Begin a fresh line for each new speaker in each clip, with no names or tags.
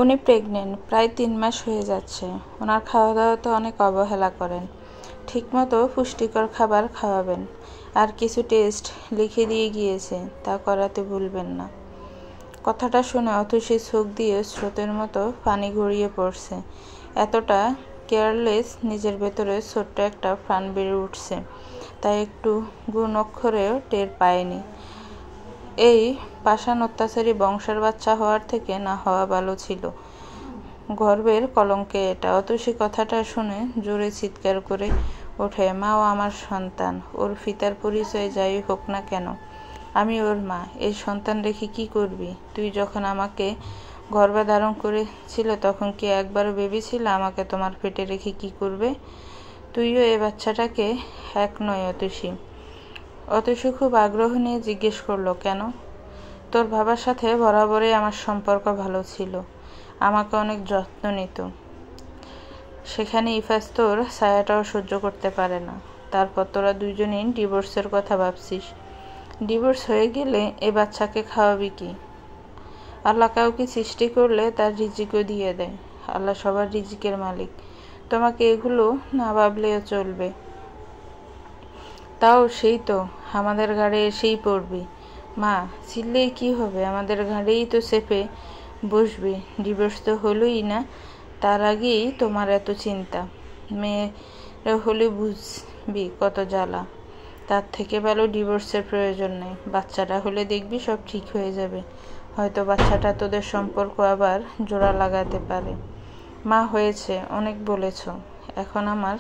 উনি প্রেগনেন্ট, প্রায় 3 মাস হয়ে যাচ্ছে। ওনার খাওয়া দাওয়াতে অনেক অবহেলা করেন। ঠিকমতো পুষ্টিকর খাবার খাওয়াবেন। আর কিছু টেস্ট লিখে দিয়ে গিয়েছে, তা করাতে ভুলবেন না। কথাটা শুনে অতসী চোখ দিয়ে স্রোতের মতো পানি গড়িয়ে পড়ছে। এতটা কেয়ারলেস, নিজের ভেতরে ছোট্ট একটা প্রাণ বেড়ে উঠছে, তাই একটু গুণ অক্ষরেও টের পায়নি। এই পাষাণ অত্যাচারী বংশের বাচ্চা হওয়ার থেকে না হওয়া ভালো ছিল। গর্বের কলঙ্কে এটা। অতসী কথাটা শুনে জোরে চিৎকার করে ওঠে, মাও আমার সন্তান, ওর পিতার পরিচয় যাই হোক না কেন, আমি ওর মা। এই সন্তান রেখে কি করবি? তুই যখন আমাকে গর্ভে ধারণ করেছিল তখন কি একবারও ভেবেছিল আমাকে তোমার পেটে রেখে কি করবে? তুইও এ বাচ্চাটাকে এক নয় অতসী। অতসী খুব আগ্রহ নিয়ে জিজ্ঞেস করলো, কেন? তোর বাবার সাথে বরাবরই আমার সম্পর্ক ভালো ছিল, আমাকে অনেক যত্ন নিত। সেখানে ইফাজ তোর ছায়াটাও সহ্য করতে পারে না। তারপর তোরা দুইজনই ডিভোর্সের কথা ভাবছিস। ডিভোর্স হয়ে গেলে এ বাচ্চাকে খাওয়াবি কি? আল্লাহ কাউকে সৃষ্টি করলে তার রিজিকও দিয়ে দেয়। আল্লাহ সবার রিজিকের মালিক। তোমাকে এগুলো না ভাবলেও চলবে। তাও সেই তো আমাদের ঘাড়ে এসেই পড়বি। মা, চিল্লেই কি হবে? আমাদের ঘাড়েই তো চেপে বসবি। ডিভোর্স তো হলোই না, তার আগেই তোমার এত চিন্তা। মেয়ে হলে বুঝবি কত জ্বালা। তার থেকে ভালো ডিভোর্সের প্রয়োজন নেই। বাচ্চাটা হলে দেখবি সব ঠিক হয়ে যাবে। হয়তো বাচ্চাটা তোদের সম্পর্ক আবার জোড়া লাগাতে পারে। মা, হয়েছে, অনেক বলেছ। এখন আমার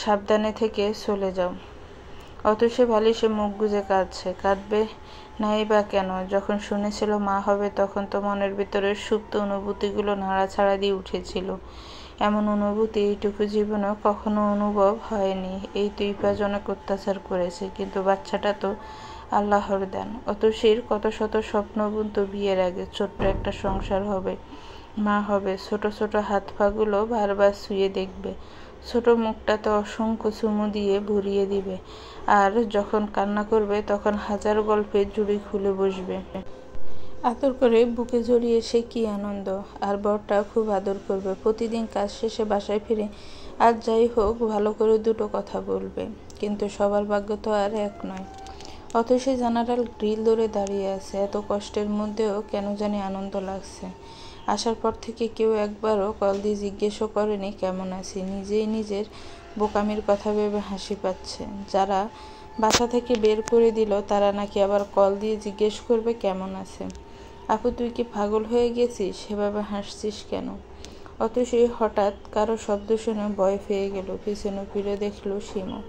সাবধানে থেকে চলে যাও। অতসী বালিশে মুখ গুজে কাঁদছে। কাঁদবে নাই বা কেন? যখন শুনেছিল মা হবে তখন তো মনের ভিতরে সুপ্ত অনুভূতিগুলো নাড়াছাড়া দিয়ে উঠেছিল। এমন অনুভূতি এইটুকু জীবনেও কখনো অনুভব হয়নি। এই তো ইফাজ অনেক অত্যাচার করেছে, কিন্তু বাচ্চাটা তো আল্লাহর দান। অতসীর কত শত স্বপ্ন বুনতো বিয়ের আগে, ছোট্ট একটা সংসার হবে, মা হবে, ছোট ছোট হাত পাগুলো বারবার শুয়ে দেখবে, ছোট মুখটাতে অসংখ্য চুমু দিয়ে ভরিয়ে দিবে, আর যখন কান্না করবে তখন হাজার গল্পের জুড়ি খুলে বসবে। আদর করে বুকে জড়িয়ে সে কি আনন্দ। আর বরটা খুব আদর করবে। প্রতিদিন কাজ শেষে বাসায় ফিরে আজ যাই হোক ভালো করে দুটো কথা বলবে। কিন্তু সবার ভাগ্য তো আর এক নয়। অতসী জানালার গ্রিল ধরে দাঁড়িয়ে আছে। এত কষ্টের মধ্যেও কেন জানি আনন্দ লাগছে। আসার পর থেকে কেউ একবারও কল দিয়ে জিজ্ঞেসও করেনি কেমন আছি। নিজেই নিজের বোকামির কথা ভেবে হাসি পাচ্ছে। যারা বাসা থেকে বের করে দিল তারা নাকি আবার কল দিয়ে জিজ্ঞেস করবে কেমন আছে। আপু, তুই কি পাগল হয়ে গেছিস? সেভাবে হাসছিস কেন? অতসী হঠাৎ কারো শব্দ শুনে ভয় পেয়ে গেল। পিছনে ফিরে দেখলো শিমু।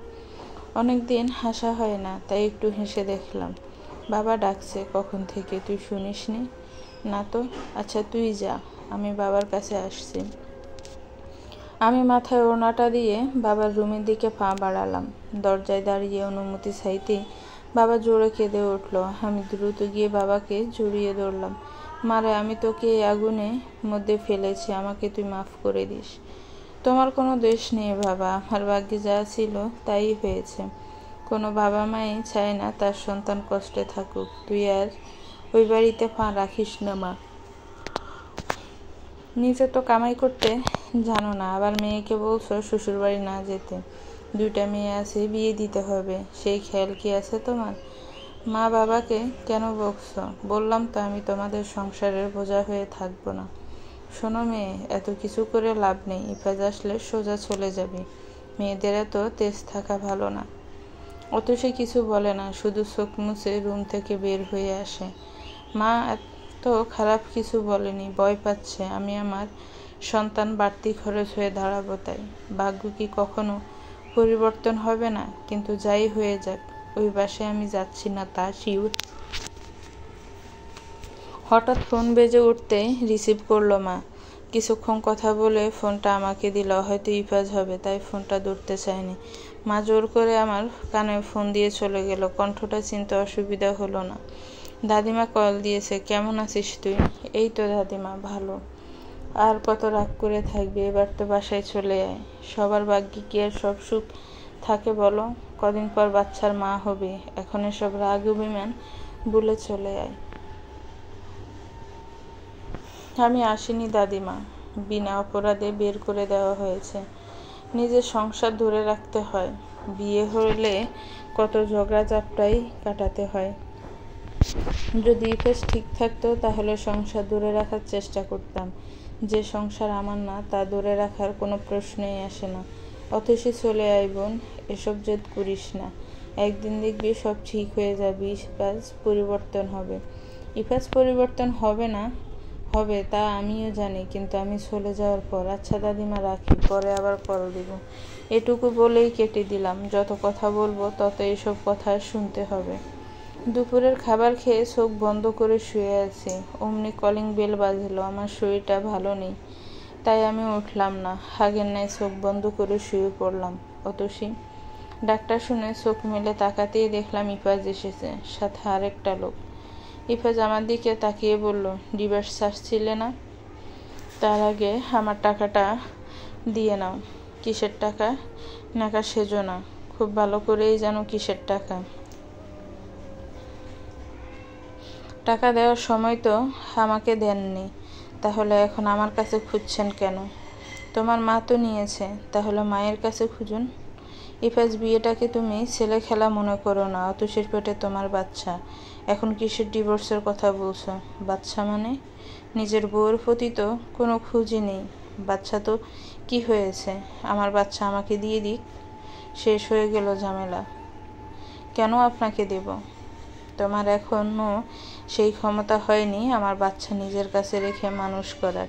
অনেকদিন হাসা হয় না, তাই একটু হেসে দেখলাম। বাবা ডাকছে কখন থেকে, তুই শুনিসনি? না তো। আচ্ছা তুই যা, আমি বাবার কাছে আসছি। আমি মাথায় ওড়নাটা দিয়ে বাবার রুমের দিকে পা বাড়ালাম। দরজায় দাঁড়িয়ে অনুমতি চাইতেই বাবা জোরে কেঁদে উঠল। আমি দ্রুত গিয়ে বাবাকে জড়িয়ে ধরলাম। মারে, আমি তোকে এই আগুনের মধ্যে ফেলেছি, আমাকে তুই মাফ করে দিস। তোমার কোনো দোষ নেই বাবা, আমার ভাগ্যে যা ছিল তাই হয়েছে। কোনো বাবা মাই চায় না তার সন্তান কষ্টে থাকুক। তুই আর ওই বাড়িতে পা রাখিস না মা। নিজে তো কামাই করতে জানো না, আবার মেয়েকে বলছো শ্বশুরবাড়ি না যেতে। 2টা মেয়ে আছে, বিয়ে দিতে হবে, সেই খেয়াল কি আছে তোমার? মা, বাবাকে কেন বকছো? বললাম তো আমি তোমাদের সংসারের বোঝা হয়ে থাকবো না। শোনো মেয়ে, এত কিছু করে লাভ নেই। ইফাজ আসলে সোজা চলে যাবে। মেয়েদের এত তেজ থাকা ভালো না। অতসী কিছু বলে না, শুধু চোখ মুছে রুম থেকে বের হয়ে আসে। মা তো খারাপ কিছু বলেনি, ভয় পাচ্ছে আমি আমার সন্তান বাড়তি খরচ হয়ে দাঁড়াবো তাই। ভাগ্য কি কখনো পরিবর্তন হবে না? কিন্তু যাই হয়ে যাক, ওই বাসায় আমি যাচ্ছি না তা শিওর। হঠাৎ ফোন বেজে উঠতেই রিসিভ করলো মা। কিছুক্ষণ কথা বলে ফোনটা আমাকে দিল। হয়তো ইফাজ হবে, তাই ফোনটা ধরতে চায়নি। মা জোর করে আমার কানে ফোন দিয়ে চলে গেল। কণ্ঠটা চিনতে অসুবিধা হলো না। দাদিমা কল দিয়েছে। কেমন আছিস তুই? এই তো দাদিমা, ভালো। আর কত রাগ করে থাকবি? এবার তো বাসায় চলে আয়। সবার ভাগ্যে কি আর সব সুখ থাকে বলো? কদিন পর বাচ্চার মা হবে। এখন এসব রাগ অভিমান ভুলে চলে আয়। আমি আসিনি দাদিমা, বিনা অপরাধে বের করে দেওয়া হয়েছে। নিজের সংসার ধরে রাখতে হয়, বিয়ে হলে কত ঝগড়া ঝাপটাই কাটাতে হয়। যদি ইফেস ঠিক থাকতো তাহলে সংসার ধরে রাখার চেষ্টা করতাম। যে সংসার আমার না তা ধরে রাখার কোনো প্রশ্নই আসে না। অথচ চলে আয় বোন, এসব জেদ করিস না, একদিন দেখবি সব ঠিক হয়ে যাবে, ইফাজ পরিবর্তন হবে। ইফাজ পরিবর্তন হবে না, হবে তা আমিও জানি, কিন্তু আমি চলে যাওয়ার পর। আচ্ছা দাদিমা রাখি, পরে আবার কল দিব। এটুকু বলেই কেটে দিলাম। যত কথা বলবো তত এইসব কথা শুনতে হবে। দুপুরের খাবার খেয়ে চোখ বন্ধ করে শুয়ে আছি, অমনি কলিং বেল বাজলো। আমার শরীরটা ভালো নেই, তাই আমি উঠলাম না, আগের ন্যায় চোখ বন্ধ করে শুয়ে পড়লাম। অতসী ডাক্তার শুনে চোখ মেলে তাকাতেই দেখলাম ইফাজ এসেছে, সাথে আরেকটা লোক। ইফাজ আমার দিকে তাকিয়ে বলল, ডিভোর্স চাচ্ছিলে না? তার আগে আমার টাকাটা দিয়ে নাও। কিসের টাকা? নাকা সেজো না, খুব ভালো করেই জানো কিসের টাকা। টাকা দেওয়ার সময় তো আমাকে দেননি, তাহলে এখন আমার কাছে খুঁজছেন কেন? তোমার মা তো নিয়েছে, তাহলে মায়ের কাছে খুঁজুন। ইফাজ, বিয়েটাকে তুমি ছেলে খেলা মনে করো না। অতসীর পেটে তোমার বাচ্চা, এখন কিসের ডিভোর্সের কথা বলছো? বাচ্চা মানে? নিজের বউয়ের প্রতি তো কোনো খুঁজই নেই। বাচ্চা তো কি হয়েছে? আমার বাচ্চা আমাকে দিয়ে দিক, শেষ হয়ে গেল ঝামেলা। কেন আপনাকে দেব? তোমার এখনও সেই ক্ষমতা হয়নি আমার বাচ্চা নিজের কাছে রেখে মানুষ করার,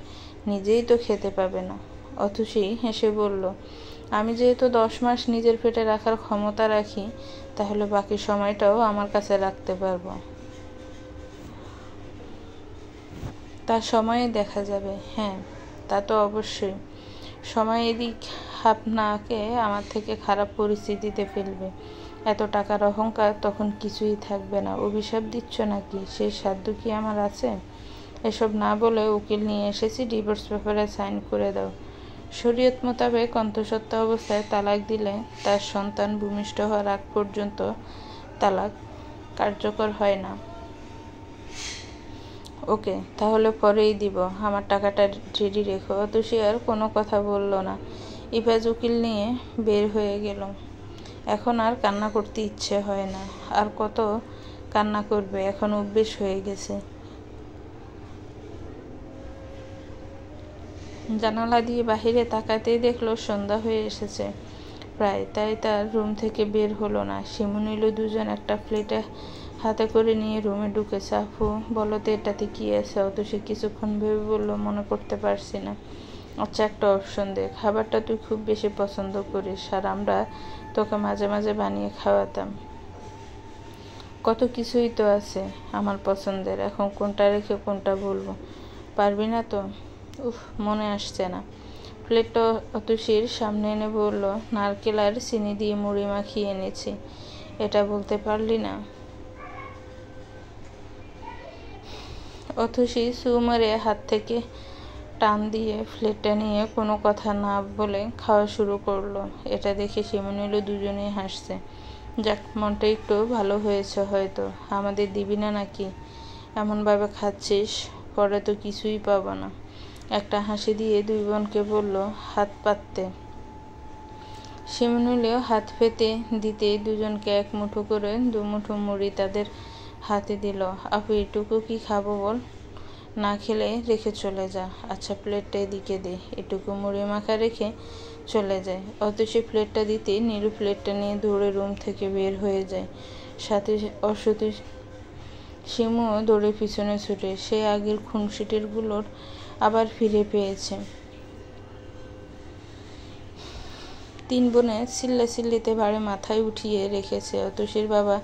নিজেই তো খেতে পাবে না। অতসী হেসে বলল, আমি যেহেতু 10 মাস নিজের পেটে রাখার ক্ষমতা রাখি, তাহলে বাকি সময়টাও আমার কাছে রাখতে পারবো। তার সময়ে দেখা যাবে। হ্যাঁ, তা তো অবশ্যই। সময় এদিক আপনাকে আমার থেকে খারাপ পরিস্থিতিতে ফেলবে। এত টাকার অহংকার তখন কিছুই থাকবে না। অভিশাপ দিচ্ছ নাকি? সেই সাধ্য কি আমার আছে? এসব না বলে উকিল নিয়ে এসেছি, ডিভোর্স পেপারে সাইন করে দাও। শরীয়ত মোতাবেক অন্তঃসত্ত্বা অবস্থায় তালাক দিলে তার সন্তান ভূমিষ্ঠ হওয়ার আগ পর্যন্ত তালাক কার্যকর হয় না। ওকে, তাহলে পরেই দিব। আমার টাকাটা রেডি রেখো। অতসী আর কোনো কথা বলল না। ইফাজ উকিল নিয়ে বের হয়ে গেল। এখন আর কান্না করতে ইচ্ছে হয় না। আর কত কান্না করবে, এখন অভ্যেস হয়ে গেছে। জানালা দিয়ে বাহিরে তাকাতেই দেখলো সন্ধ্যা হয়ে এসেছে প্রায়, তাই তার রুম থেকে বের হলো না। শিমু নীলু দুজন একটা প্লেটে হাতে করে নিয়ে রুমে ঢুকেছে। আপু বলো তো এটাতে কি আছে? অতসী কিছুক্ষণ ভেবে বলল, মনে করতে পারছি না। আচ্ছা, একটা অপশন দে। খাবারটা তুই খুব বেশি পছন্দ করিস, আর আমরা তোকে মাঝে মাঝে বানিয়ে খাওয়াতাম। কত কিছুই তো আছে আমার পছন্দের, এখন কোনটা রেখে কোনটা বলবো? পারবি না তো? উফ, মনে আসছে না। প্লেটটা অতসীর সামনে এনে বলল, নারকেল আর চিনি দিয়ে মুড়ি মাখিয়ে এনেছি, এটা বলতে পারলি না? অতসী সুমারে হাত থেকে টান দিয়ে প্লেটটা নিয়ে কোনো কথা না বলে খাওয়া শুরু করলো। এটা দেখে শিমু নীলু দুজনেই হাসছে। যাক, মনটা একটু ভালো হয়েছে হয়তো। আমাদের দিবি না নাকি? এমনভাবে খাচ্ছিস, পরে তো কিছুই পাবো না। একটা হাসি দিয়ে দুই বোনকে বলল, হাত পাততে। শিমু নীলু হাত পেতে দিতেই দুজনকে এক মুঠো করে 2 মুঠো মুড়ি তাদের হাতে দিল। আপু এটুকু কি খাবো বল? না খেলে রেখে চলে যা। আচ্ছা, প্লেটটা এদিকে দে। এটুকু মুড়ি মাখা রেখে চলে যায়। অতসী প্লেটটা দিতেই নীলু প্লেটটা নিয়ে দৌড়ে রুম থেকে বের হয়ে যায়। সাথে অসতী শিমুও দৌড়ে পিছনে ছুটে। সে আগের খুনসুটিগুলোর আবার ফিরে পেয়েছে। 3 বোনে চিল্লাচিল্লিতে বাড়ি মাথায় উঠিয়ে রেখেছে। অতসীর বাবা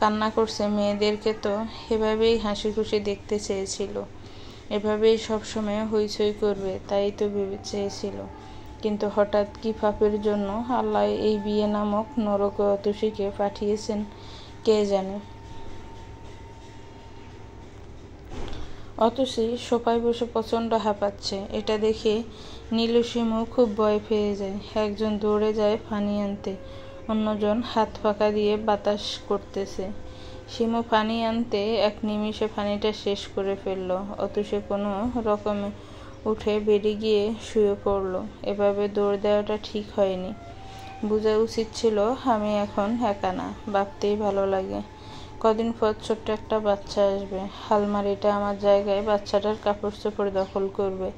কান্না করছে। মেয়েদেরকে তো এভাবেই হাসি খুশি দেখতে চেয়েছিল, এভাবেই সবসময় হইচই করবে, তাই তো ভেবে চেয়েছিল। কিন্তু হঠাৎ কি পাপের জন্য আল্লাহ এই বিয়ে নামক নরকে অতসীকে পাঠিয়েছেন কে জানে। অতসী সোফায় বসে প্রচণ্ড হাঁপাচ্ছে। এটা দেখে নীলু শিমু খুব ভয় পেয়ে যায়। একজন দৌড়ে যায় পানি আনতে, অন্যজন হাত পাকা দিয়ে বাতাস করতেছে। শিমু পানি আনতে এক নিমিষে পানিটা শেষ করে ফেলল। সে কোনো রকমে উঠে বেরিয়ে গিয়ে শুয়ে পড়ল। এভাবে দৌড় দেওয়াটা ঠিক হয়নি। বোঝা উচিত ছিল আমি এখন একা না। ভাবতেই ভালো লাগে। কদিন পর ছোট্ট একটা বাচ্চা আসবে। আলমারিটা আমার জায়গায় বাচ্চাটার কাপড় চোপড় দখল করবে।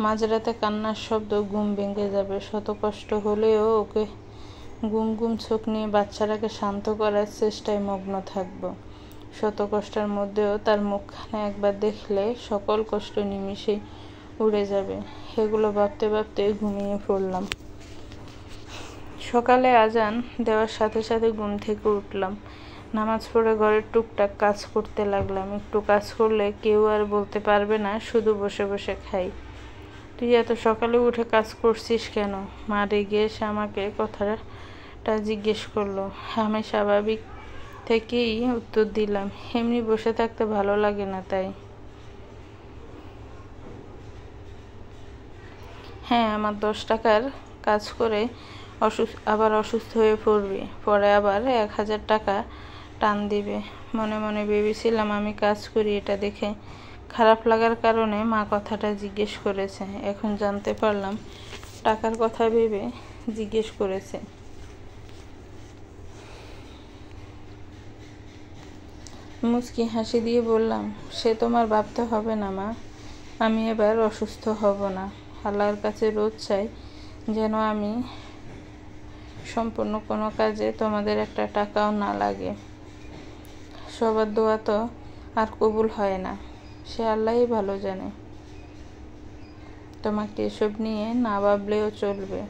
মাঝরাতে কান্নার শব্দ, ঘুম ভেঙে যাবে। শত কষ্ট হলেও ওকে ঘুম ঘুম চোখ নিয়ে বাচ্চাটাকে শান্ত করার চেষ্টায় মগ্ন থাকব। শত কষ্টের মধ্যেও তার মুখখানে একবার দেখলে সকল কষ্ট নিমিষেই উড়ে যাবে। এগুলো ভাবতে ভাবতে ঘুমিয়ে পড়লাম। সকালে আজান দেওয়ার সাথে সাথে ঘুম থেকে উঠলাম। নামাজ পড়ে ঘরের টুকটাক কাজ করতে লাগলাম। একটু কাজ করলে কেউ আর বলতে পারবে না শুধু বসে বসে খাই। তুই এত সকালে উঠে কাজ করছিস কেন? মা রেগে এসে আমাকে কথাটা জিজ্ঞেস করলো। আমি স্বাভাবিক থেকেই উত্তর দিলাম, এমনি বসে থাকতে ভালো লাগে না তাই। হ্যাঁ, আমার 10 টাকার কাজ করে আবার অসুস্থ হয়ে পড়বি, পরে আবার 1000 টাকা টান দিবে। মনে মনে ভেবেছিলাম আমি কাজ করি, এটা দেখে খারাপ লাগার কারণে মা কথাটা জিজ্ঞেস করেছে। এখন জানতে পারলাম টাকার কথা ভেবে জিজ্ঞেস করেছে। মুচকি হাসি দিয়ে বললাম, সে তোমার ভাবতে হবে না মা, আমি এবার অসুস্থ হব না। আল্লাহর কাছে রোজ চাই যেন আমি সম্পূর্ণ কোনো কাজে তোমাদের একটা টাকাও না লাগে। সবার দোয়া তো আর কবুল হয় না, সে আল্লাহই ভালো জানে। তোমাকে এসব নিয়ে না ভাবলেও চলবে।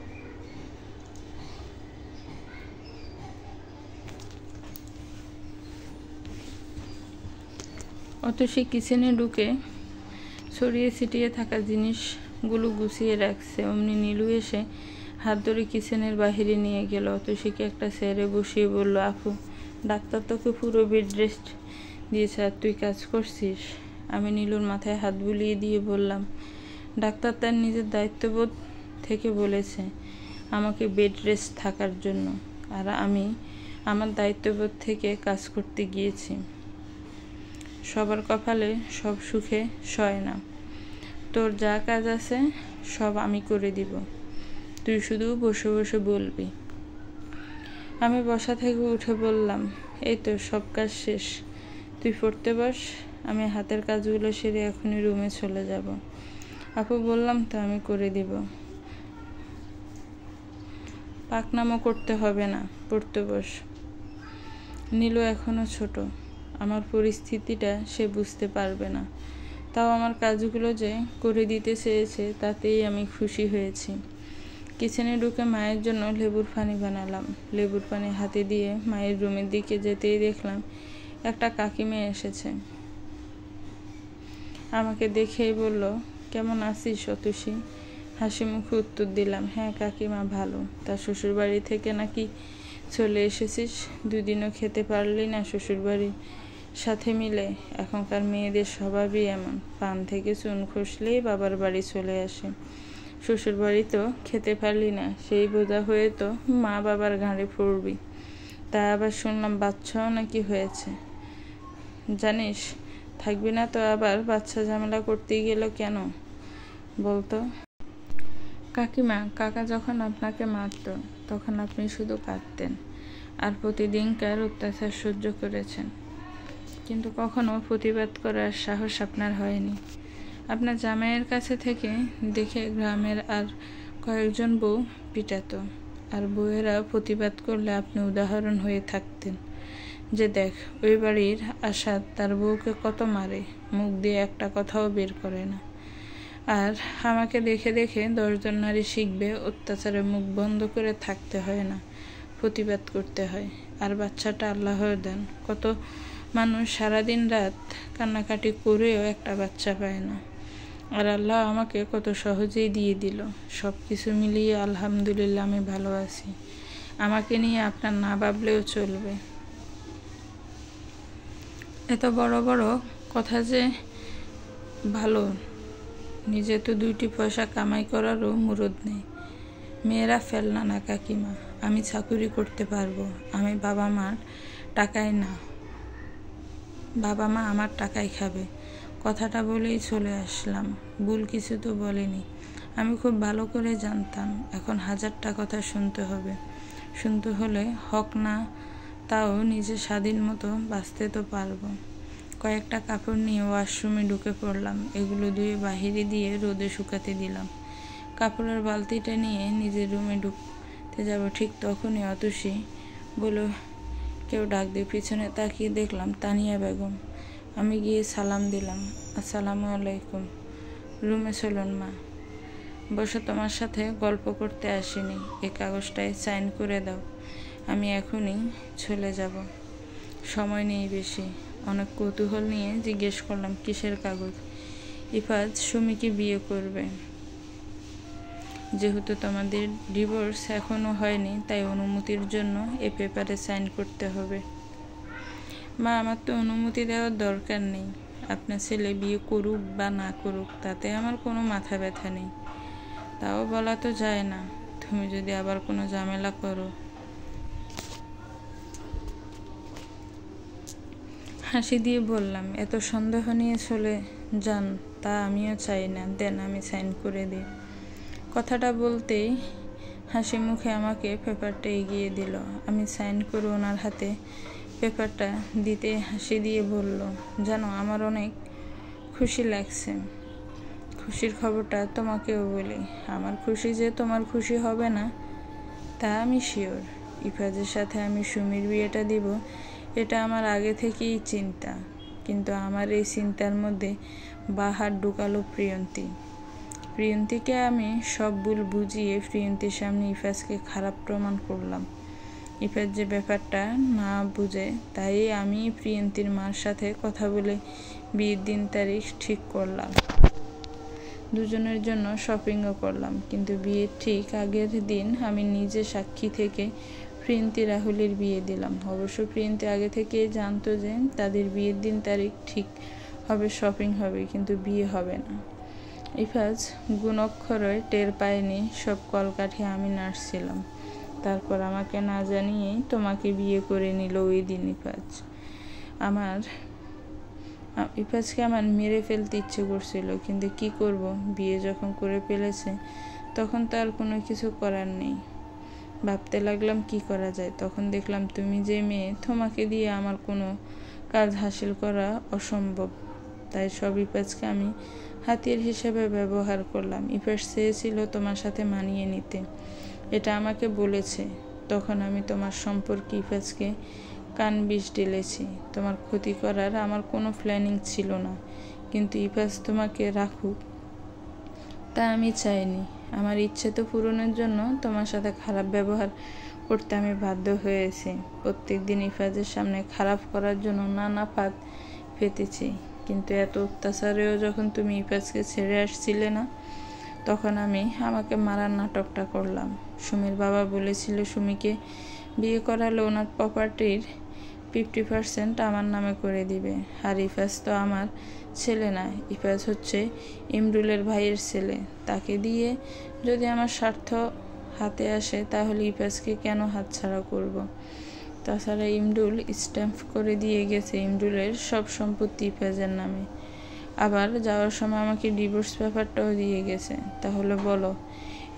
সে কিচেনে ঢুকে ছড়িয়ে ছিটিয়ে থাকা জিনিসগুলো গুছিয়ে রাখছে। অমনি নীলু এসে হাত ধরে কিচেনের বাহিরে নিয়ে গেল। অতসীকে একটা চেয়ারে বসিয়ে বলল, আপু, ডাক্তার তোকে পুরো বেড রেস্ট দিয়েছে আর তুই কাজ করছিস? আমি নীলুর মাথায় হাত বুলিয়ে দিয়ে বললাম, ডাক্তার তার নিজের দায়িত্ববোধ থেকে বলেছে আমাকে বেড রেস্ট থাকার জন্য, আর আমি আমার দায়িত্ববোধ থেকে কাজ করতে গিয়েছি। সবার কপালে সব সুখে সয় না। তোর যা কাজ আছে সব আমি করে দিব, তুই শুধু বসে বসে বলবি। আমি বসা থেকে উঠে বললাম, এই তো সব কাজ শেষ, তুই পড়তে বস, আমি হাতের কাজগুলো সেরে এখনই রুমে চলে যাব। আপু বললাম তো আমি করে দিব, পাকনামো করতে হবে না, পড়তে বস। নীলু এখনো ছোট, আমার পরিস্থিতিটা সে বুঝতে পারবে না, তাও আমার কাজগুলো যে করে দিতে চেয়েছে তাতেই আমি খুশি হয়েছি। কিচেনে ঢুকে মায়ের জন্য লেবুর পানি বানালাম। লেবুর পানি হাতে দিয়ে মায়ের রুমের দিকে যেতেই দেখলাম একটা কাকিমা এসেছে। আমাকে দেখেই বলল, কেমন আছিস অতসী? হাসি মুখে উত্তর দিলাম, হ্যাঁ কাকিমা ভালো। তার শ্বশুরবাড়ি থেকে নাকি চলে এসেছিস? 2 দিনও খেতে পারলি না শ্বশুরবাড়ির সাথে মিলে? এখনকার মেয়েদের স্বভাবই এমন, পান থেকে চুন খসলেই বাবার বাড়ি চলে আসে। শ্বশুরবাড়ি তো খেতে পারলি না, সেই বোঝা হয়ে তো মা বাবার ঘাড়ে পড়বি। তা আবার শুনলাম বাচ্চাও নাকি হয়েছে। জানিস, থাকবি না তো আবার বাচ্চা ঝামেলা করতেই গেল কেন বলতো? কাকিমা, কাকা যখন আপনাকে মারত তখন আপনি শুধু কাঁদতেন আর প্রতিদিনকার অত্যাচার সহ্য করেছেন, কিন্তু কখনো প্রতিবাদ করার সাহস আপনার হয়নি। আপনার জামাইয়ের কাছে থেকে দেখে গ্রামের আর কয়েকজন বউ পিটাতো, আর বউয়েরা প্রতিবাদ করলে আপনি উদাহরণ হয়ে থাকতেন যে দেখ ওই বাড়ির আশাদ তার বউকে কত মারে, মুখ দিয়ে একটা কথাও বের করে না। আর আমাকে দেখে দেখে 10 জন নারী শিখবে অত্যাচারে মুখ বন্ধ করে থাকতে হয় না, প্রতিবাদ করতে হয়। আর বাচ্চাটা আল্লাহর দান। কত মানুষ সারাদিন রাত কান্নাকাটি করেও একটা বাচ্চা পায় না, আর আল্লাহ আমাকে কত সহজেই দিয়ে দিল। সব কিছু মিলিয়ে আলহামদুলিল্লাহ আমি ভালো আছি। আমাকে নিয়ে আপনার না ভাবলেও চলবে। এত বড় বড় কথা যে ভালো, নিজে তো 2টি পয়সা কামাই করারও মুরদ নেই। মেয়েরা ফেলনা না কাকিমা, আমি চাকুরি করতে পারবো, আমি বাবা মার টাকায় না। বাবা মা আমার টাকাই খাবে, কথাটা বলেই চলে আসলাম। ভুল কিছু তো বলিনি। আমি খুব ভালো করে জানতাম এখন 1000টা কথা শুনতে হবে। শুনতে হলে হক না তাও নিজে স্বাধীন মতো বাঁচতে তো পারবো। কয়েকটা কাপড় নিয়ে ওয়াশরুমে ঢুকে পড়লাম। এগুলো ধুয়ে বাহিরে দিয়ে রোদে শুকাতে দিলাম। কাপড়ের বালতিটা নিয়ে নিজের রুমে ঢুকতে যাব, ঠিক তখনই অতসী বলে কেউ ডাক দিয়ে পিছনে তাকিয়ে দেখলাম তানিয়া বেগম। আমি গিয়ে সালাম দিলাম, আসসালামু আলাইকুম। রুমে চলুন মা, বসে তোমার সাথে গল্প করতে আসিনি, এই কাগজটায় সাইন করে দাও, আমি এখনই চলে যাব, সময় নেই বেশি। অনেক কৌতূহল নিয়ে জিজ্ঞেস করলাম কিসের কাগজ? ইফাত সুমিকে বিয়ে করবে, যেহেতু তোমাদের ডিভোর্স এখনো হয়নি তাই অনুমতির জন্য এ পেপারে সাইন করতে হবে। মা, আমার তো অনুমতি দেওয়ার দরকার নেই, আপনার ছেলে বিয়ে করুক বা না করুক তাতে আমার কোনো মাথা ব্যথা নেই। তাও বলা তো যায় না, তুমি যদি আবার কোনো ঝামেলা করো। হাসি দিয়ে বললাম, এত সন্দেহ নিয়ে চলে যান তা আমিও চাই না, দেন আমি সাইন করে দিই। কথাটা বলতেই হাসি মুখে আমাকে পেপারটা এগিয়ে দিল। আমি সাইন করে ওনার হাতে পেপারটা দিতে হাসি দিয়ে বলল, জানো আমার অনেক খুশি লাগছে। খুশির খবরটা তোমাকেও বলি, আমার খুশি যে তোমার খুশি হবে না তা আমি শিওর। ইফাজের সাথে আমি সুমির বিয়েটা দিব এটা আমার আগে থেকেই চিন্তা, কিন্তু আমার এই চিন্তার মধ্যে বাহার ঢুকালো প্রিয়ন্তীকে আমি সব ভুল বুঝিয়ে প্রিয়ন্তীর সামনে ইফাজকে খারাপ প্রমাণ করলাম। ইফাজ যে ব্যাপারটা না বুঝে, তাই আমি প্রিয়ন্তীর মার সাথে কথা বলে বিয়ের দিন তারিখ ঠিক করলাম। দুজনের জন্য শপিংও করলাম, কিন্তু বিয়ের ঠিক আগের দিন আমি নিজে সাক্ষী থেকে প্রিয়ন্তী রাহুলের বিয়ে দিলাম। অবশ্য প্রিয়ন্তী আগে থেকে জানতো যে তাদের বিয়ের দিন তারিখ ঠিক হবে, শপিং হবে, কিন্তু বিয়ে হবে না। ইফাজ গুণক্ষরে টের পায়নি সব কলকাঠি আমি নাড়ছিলাম। তারপর আমাকে না জানিয়েই তোমাকে বিয়ে করে নিল ওই দিন। ইফাজকে আমার মেরে ফেলতে ইচ্ছে করছিল, কিন্তু কি করব, বিয়ে যখন করে ফেলেছে তখন তো আর কোনো কিছু করার নেই। ভাবতে লাগলাম কি করা যায়, তখন দেখলাম তুমি যে মেয়ে, তোমাকে দিয়ে আমার কোনো কাজ হাসিল করা অসম্ভব। তাই সব ইফাজকে আমি হাতিয়ার হিসেবে ব্যবহার করলাম। ইফাজ চেয়েছিল তোমার সাথে মানিয়ে নিতে, এটা আমাকে বলেছে। তখন আমি তোমার সম্পর্কে ইফাজকে কান বিষ ঢেলেছি। তোমার ক্ষতি করার আমার কোনো প্ল্যানিং ছিল না, কিন্তু ইফাজ তোমাকে রাখুক তা আমি চাইনি। আমার ইচ্ছে তো পূরণের জন্য তোমার সাথে খারাপ ব্যবহার করতে আমি বাধ্য হয়েছি। প্রত্যেক দিন ইফাজের সামনে খারাপ করার জন্য নানা ফাঁদ পেতেছি, কিন্তু এত অত্যাচারেও যখন তুমি ইফাজকে ছেড়ে আসছিলে না, তখন আমি আমাকে মারার নাটকটা করলাম। সুমির বাবা বলেছিল সুমিকে বিয়ে করালে ওনার প্রপার্টির 50% আমার নামে করে দিবে। আর ইফাজ তো আমার ছেলে না, ইফাজ হচ্ছে ইমরুলের ভাইয়ের ছেলে। তাকে দিয়ে যদি আমার স্বার্থ হাতে আসে তাহলে ইফাজকে কেন হাতছাড়া করব? তাছাড়া ইমরুল স্ট্যাম্প করে দিয়ে গেছে ইমরুলের সব সম্পত্তি ইফাজের নামে। আবার যাওয়ার সময় আমাকে ডিভোর্স পেপারটাও দিয়ে গেছে। তাহলে বলো,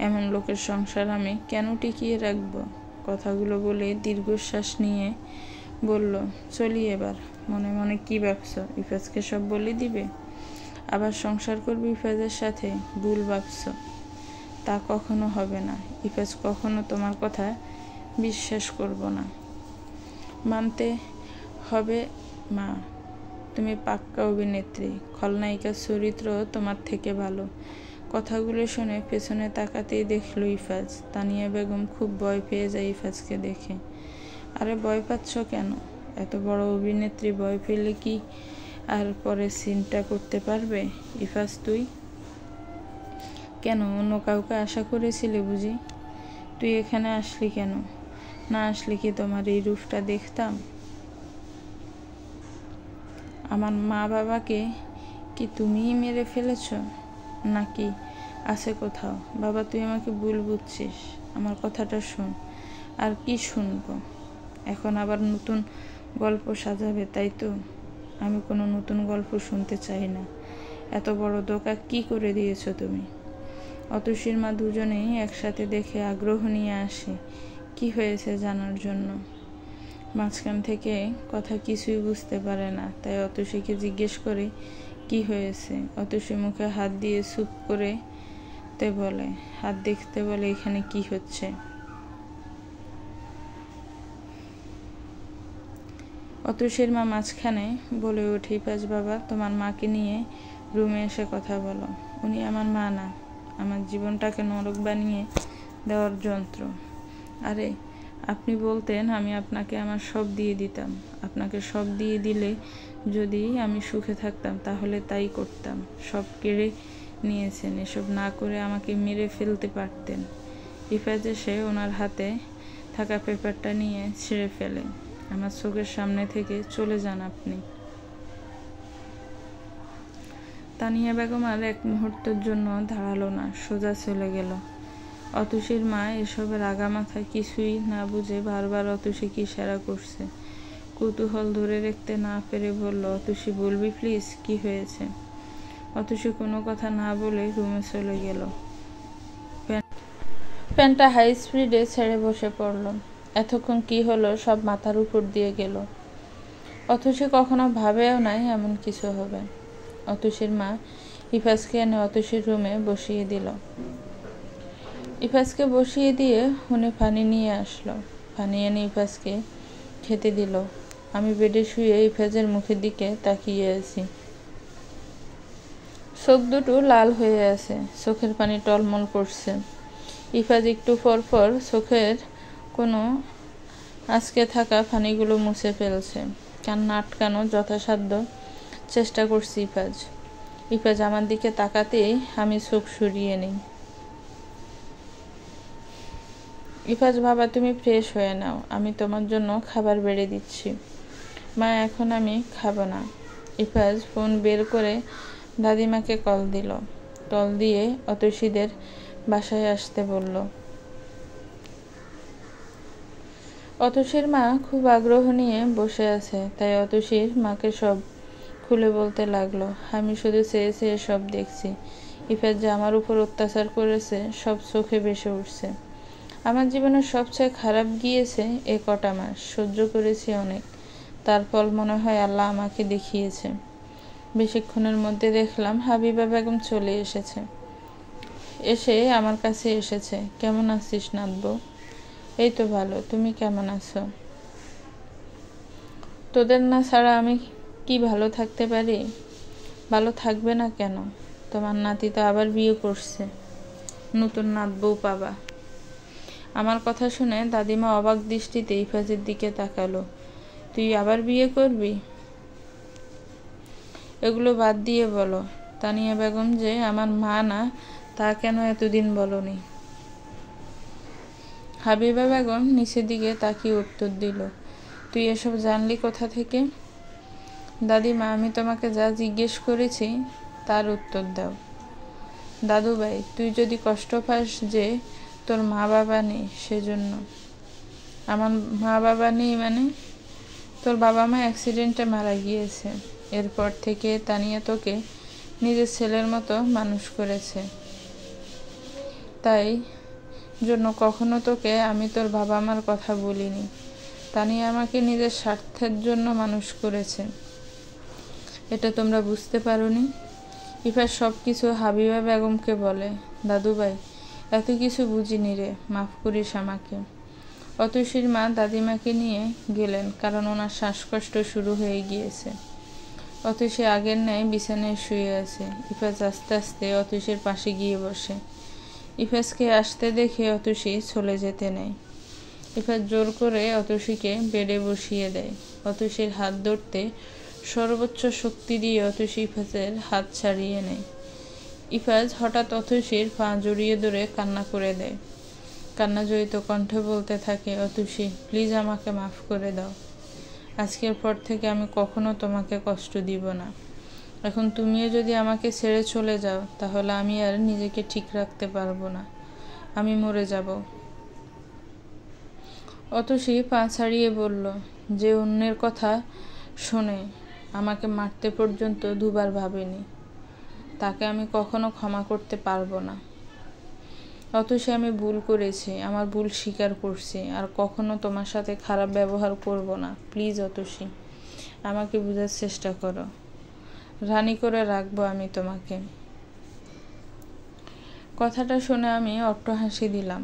এমন লোকের সংসার আমি কেন টিকিয়ে রাখবো? কথাগুলো বলে দীর্ঘশ্বাস নিয়ে বলল, চলি এবার। মনে মনে কি ভাবছো, ইফাজকে সব বলে দিবে? আবার সংসার করবে ইফাজের সাথে? ভুল ভাবছো, তা কখনো হবে না। ইফাজ কখনো তোমার কথা বিশ্বাস করব না। মানতে হবে মা, তুমি পাক্কা অভিনেত্রী, খলনায়িকার চরিত্র তোমার থেকে ভালো। কথাগুলো শুনে পেছনে তাকাতেই দেখল ইফাজ। তানিয়া বেগম খুব ভয় পেয়ে যায় ইফাজকে দেখে। আরে ভয় পাচ্ছ কেন? এত বড় অভিনেত্রী ভয় পেলে কি আর পরে সিনটা করতে পারবে? ইফাজ তুই কেন অন্য কাউকে আশা করেছিলি বুঝি? তুই এখানে আসলি কেন? না আসলে কি তোমার এই রূপটা দেখতাম? আমার মা বাবাকে কি তুমিই মেরে ফেলেছ নাকি আছে কোথাও? বাবা, তুই আমাকে ভুল বুঝছিস, আমার কথাটা শোন। আর কি শুনবো? এখন আবার নতুন গল্প সাজাবে তাই তো? আমি কোনো নতুন গল্প শুনতে চাই না। এত বড় ধোঁকা কি করে দিয়েছো তুমি? অতসীর মা দুজনেই একসাথে দেখে আগ্রহ নিয়ে আসে কি হয়েছে জানার জন্য। মাঝখান থেকে কথা কিছুই বুঝতে পারে না, তাই অতসীকে জিজ্ঞেস করে কি হয়েছে। অতসী মুখে হাত দিয়ে চুপ করে বলে, হাত দেখতে বলে, এখানে কি হচ্ছে? অতসীর মা মাঝখানে বলে ওঠে, ইফাজ বাবা, তোমার মাকে নিয়ে রুমে এসে কথা বলো। উনি আমার মা না, আমার জীবনটাকে নরক বানিয়ে দেওয়ার যন্ত্র। আরে আপনি বলতেন আমি আপনাকে আমার সব দিয়ে দিতাম। আপনাকে সব দিয়ে দিলে যদি আমি সুখে থাকতাম তাহলে তাই করতাম। সব কেড়ে নিয়েছেন, এসব না করে আমাকে মেরে ফেলতে পারতেন। ইফাজ এসে ওনার হাতে থাকা পেপারটা নিয়ে ছিঁড়ে ফেলে। আমার চোখের সামনে থেকে চলে যান আপনি। তানিয়া বেগম আর এক মুহূর্তের জন্য দাঁড়ালো না, সোজা চলে গেল। অতসীর মা এসবের আগামাথা কিছুই না বুঝে বারবার অতসীকে ইশারা করছে। কৌতূহল ধরে রাখতে না পেরে বলল, অতসী বলবি প্লিজ, কি হয়েছে? অতসী কোনো কথা না বলে রুমে চলে গেল। ফ্যানটা হাই স্পিডে ছেড়ে বসে পড়ল। এতক্ষণ কি হলো সব মাথার উপর দিয়ে গেল। অতসী কখনো ভাবেও নাই এমন কিছু হবে। অতসীর মা ইফাজকে এনে অতসীর রুমে বসিয়ে দিল। ইফাজকে বসিয়ে দিয়ে উনি পানি নিয়ে আসলো। পানি এনে ইফাজকে খেতে দিল। আমি বেডে শুয়ে ইফাজের মুখের দিকে তাকিয়ে আছি। চোখ দুটো লাল হয়ে আছে, চোখের পানি টলমল করছে। ইফাজ একটু পর পর চোখের কোনো আজকে থাকা পানিগুলো মুছে ফেলছে। কান্না আটকানো যথাসাধ্য চেষ্টা করছি ইফাজ আমার দিকে তাকাতেই আমি চোখ সরিয়ে নিই। ইফাজ বাবা, তুমি ফ্রেশ হয়ে নাও, আমি তোমার জন্য খাবার বেড়ে দিচ্ছি। মা, এখন আমি খাবো না। ইফাজ ফোন বের করে দাদিমাকে কল দিল। কল দিয়ে অতসীদের বাসায় আসতে বলল। অতসীর মা খুব আগ্রহ নিয়ে বসে আছে, তাই অতসীর মাকে সব খুলে বলতে লাগলো। আমি শুধু চেয়ে চেয়ে সব দেখছি। ইফাজ যে আমার উপর অত্যাচার করেছে সব চোখে ভেসে উঠছে। আমার জীবনের সবচেয়ে খারাপ গিয়েছে এ কটা মাস। সহ্য করেছি অনেক, তার ফল মনে হয় আল্লাহ আমাকে দেখিয়েছে। বেশিক্ষণের মধ্যে দেখলাম হাবিবা বেগম চলে এসেছে। এসে আমার কাছে এসেছে। কেমন আছিস নাতবো? এই তো ভালো, তুমি কেমন আছো? তোদের না ছাড়া আমি কি ভালো থাকতে পারি? ভালো থাকবে না কেন? তোমার নাতি তো আবার বিয়ে করছে, নতুন নাতবউ পাবা। আমার কথা শুনে দাদিমা অবাক দৃষ্টিতে ইফাজের দিকে তাকালো। তুই আবার বিয়ে করবি? এগুলো বাদ দিয়ে বলো, তানিয়া বেগম যে আমার মা না তা কেন এতদিন বলনি? হাবিবা বেগম নিচের দিকে তাকিয়ে উত্তর দিল, তুই এসব জানলি কোথা থেকে? দাদিমা, আমি তোমাকে যা জিজ্ঞেস করেছি তার উত্তর দাও। দাদু ভাই, তুই যদি কষ্ট পাস যে তোর মা বাবা নেই সেজন্য। আমার মা বাবা নেই মানে? তোর বাবা মা অ্যাক্সিডেন্টে মারা গিয়েছে। এরপর থেকে তানিয়া তোকে নিজের ছেলের মতো মানুষ করেছে, তাই জন্য কখনো তোকে আমি তোর বাবা মার কথা বলিনি। তানিয়া আমাকে নিজের স্বার্থের জন্য মানুষ করেছে, এটা তোমরা বুঝতে পারোনি? ইফাজ সব কিছু হাবিবা বেগমকে বলে। দাদু ভাই, এত কিছু বুঝিনি রে, মাফ করিস আমাকে। অতসীর মা দাদিমাকে নিয়ে গেলেন, কারণ ওনার শ্বাসকষ্ট শুরু হয়ে গিয়েছে। অতসী আগের ন্যায় বিছানায় শুয়ে আছে। ইফাজ আস্তে আস্তে অতসীর পাশে গিয়ে বসে। ইফাজকে আসতে দেখে অতসী চলে যেতে নেয়। ইফাজ জোর করে অতসীকে বেডে বসিয়ে দেয়। অতসীর হাত ধরতে সর্বোচ্চ শক্তি দিয়ে অতসী ইফাজের হাত ছাড়িয়ে নেয়। ইফাজ হঠাৎ অতসীর পা জড়িয়ে ধরে কান্না করে দেয়। কান্নাজড়িত কণ্ঠে বলতে থাকে, অতসী প্লিজ আমাকে মাফ করে দাও। আজকের পর থেকে আমি কখনো তোমাকে কষ্ট দিব না। এখন তুমিও যদি আমাকে ছেড়ে চলে যাও তাহলে আমি আর নিজেকে ঠিক রাখতে পারবো না, আমি মরে যাব। অতসী পা ছাড়িয়ে বলল, যে অন্যের কথা শোনে আমাকে মারতে পর্যন্ত দুবার ভাবেনি। তাকে আমি কখনো ক্ষমা করতে পারবো না। অতসী, আমি ভুল করেছি, আমার ভুল স্বীকার করছি, আর কখনো তোমার সাথে খারাপ ব্যবহার করব না। প্লিজ অতসী, আমাকে বোঝার চেষ্টা করো। রানী করে রাখবো আমি তোমাকে। কথাটা শুনে আমি অট্ট হাসি দিলাম।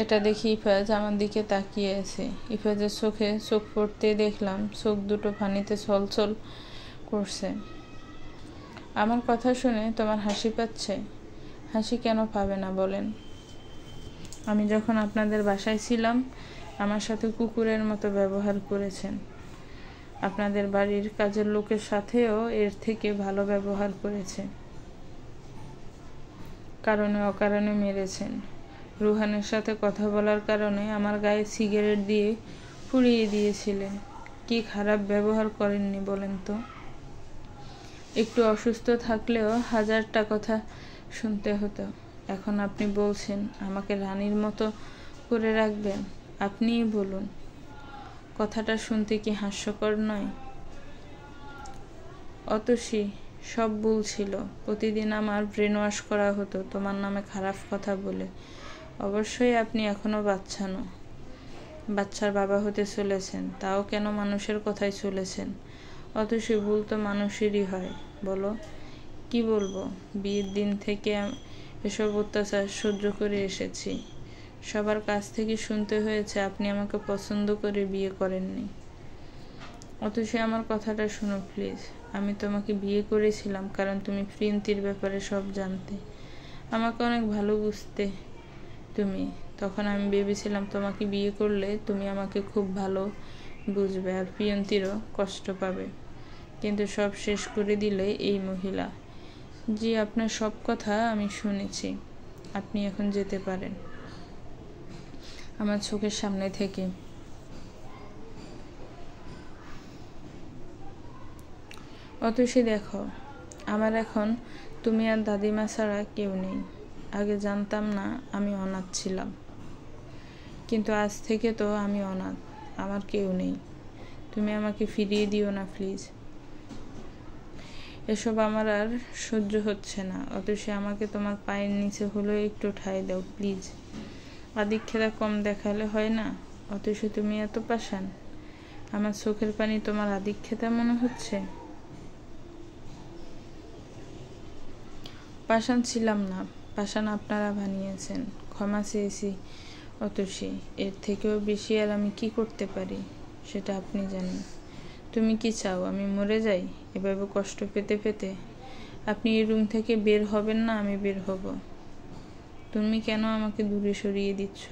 এটা দেখি ইফাজ আমার দিকে তাকিয়ে আছে। ইফাজের চোখে চোখ পড়তে দেখলাম চোখ দুটো পানিতে ছলছল করছে। আমার কথা শুনে তোমার হাসি পাচ্ছে? হাসি কেন পাবে না বলেন? আমি যখন আপনাদের বাসায় ছিলাম আমার সাথে কুকুরের মতো ব্যবহার করেছেন। আপনাদের বাড়ির কাজের লোকের সাথেও এর থেকে ভালো ব্যবহার করেছে। কারণে অকারণে মেরেছেন। রুহানের সাথে কথা বলার কারণে আমার গায়ে সিগারেট দিয়ে পুড়িয়ে দিয়েছিলেন। কি খারাপ ব্যবহার করেননি বলেন তো? একটু অসুস্থ থাকলেও 1000টা কথা শুনতে হতো। এখন আপনি বলছেন আমাকে রানীর মতো করে রাখবেন? আপনিই বলুন, কথাটা শুনতে কি হাস্যকর নয়? অতসী, সব ভুল ছিল। প্রতিদিন আমার ব্রেন ওয়াশ করা হতো তোমার নামে খারাপ কথা বলে। অবশ্যই আপনি এখনো বাচ্চার বাবা হতে চলেছেন, তাও কেন মানুষের কথায় চলেছেন? অতসী, ভুল তো মানুষেরই হয়। বলো, কি বলবো? বিয়ের দিন থেকে এসব অত্যাচার সহ্য করে এসেছি। সবার কাছ থেকে শুনতে হয়েছে আপনি আমাকে পছন্দ করে বিয়ে করেননি। অতসী, আমার কথাটা শোনো প্লিজ। আমি তোমাকে বিয়ে করেছিলাম কারণ তুমি প্রিয়ন্তীর ব্যাপারে সব জানতে, আমাকে অনেক ভালো বুঝতে তুমি। তখন আমি ভেবেছিলাম তোমাকে বিয়ে করলে তুমি আমাকে খুব ভালো বুঝবে আর প্রিয়ন্তীরও কষ্ট পাবে। কিন্তু সব শেষ করে দিলে এই মহিলা। জি, আপনার সব কথা আমি শুনেছি। আপনি এখন যেতে পারেন আমার চোখের সামনে থেকে। অতসী, দেখো, আমার এখন তুমি আর দাদিমা ছাড়া কেউ নেই। আগে জানতাম না আমি অনাথ ছিলাম, কিন্তু আজ থেকে তো আমি অনাথ, আমার কেউ নেই। তুমি আমাকে ফিরিয়ে দিও না প্লিজ। এসব আমার আর সহ্য হচ্ছে না। অতসী, আমাকে তোমার পায়ের নিচে হলেও একটু ঠাঁই দাও প্লিজ। আদিক্ষেতা কম দেখালে হয় না? অতসী, তুমি এত পাষাণ? আমার চোখের পানি তোমার আদিক্ষেতা মনে হচ্ছে? পাষাণ ছিলাম না, পাষাণ আপনারা বানিয়েছেন। ক্ষমা চেয়েছি অতসী, এর থেকেও বেশি আর আমি কি করতে পারি সেটা আপনি জানেন। তুমি কি চাও আমি মরে যাই এভাবে কষ্ট পেতে পেতে? আপনি এই রুম থেকে বের হবেন না, আমি বের হব। তুমি কেন আমাকে দূরে সরিয়ে দিচ্ছ?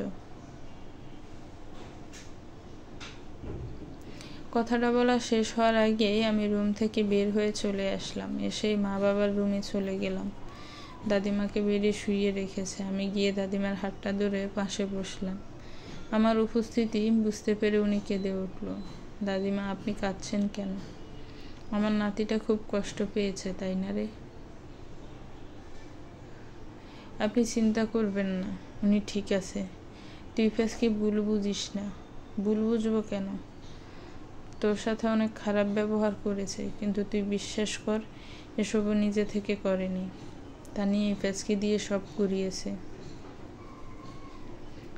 কথাটা বলা শেষ হওয়ার আগেই আমি রুম থেকে বের হয়ে চলে আসলাম। এসেই মা বাবার রুমে চলে গেলাম। দাদিমাকে বেডে শুইয়ে রেখেছে। আমি গিয়ে দাদিমার হাতটা ধরে পাশে বসলাম। আমার উপস্থিতি বুঝতে পেরে উনি কেঁদে উঠল। দাদিমা, আপনি কাঁদছেন কেন? আমার নাতিটা খুব কষ্ট পেয়েছে, তাই না রে? আপনি চিন্তা করবেন না, উনি ঠিক আছে। তুই ফেসকে ভুল বুঝিস না। ভুল বুঝবো কেন? তোর সাথে অনেক খারাপ ব্যবহার করেছে, কিন্তু তুই বিশ্বাস কর এসবও নিজে থেকে করেনি। তা নিয়ে ফেসকে দিয়ে সব করিয়েছে।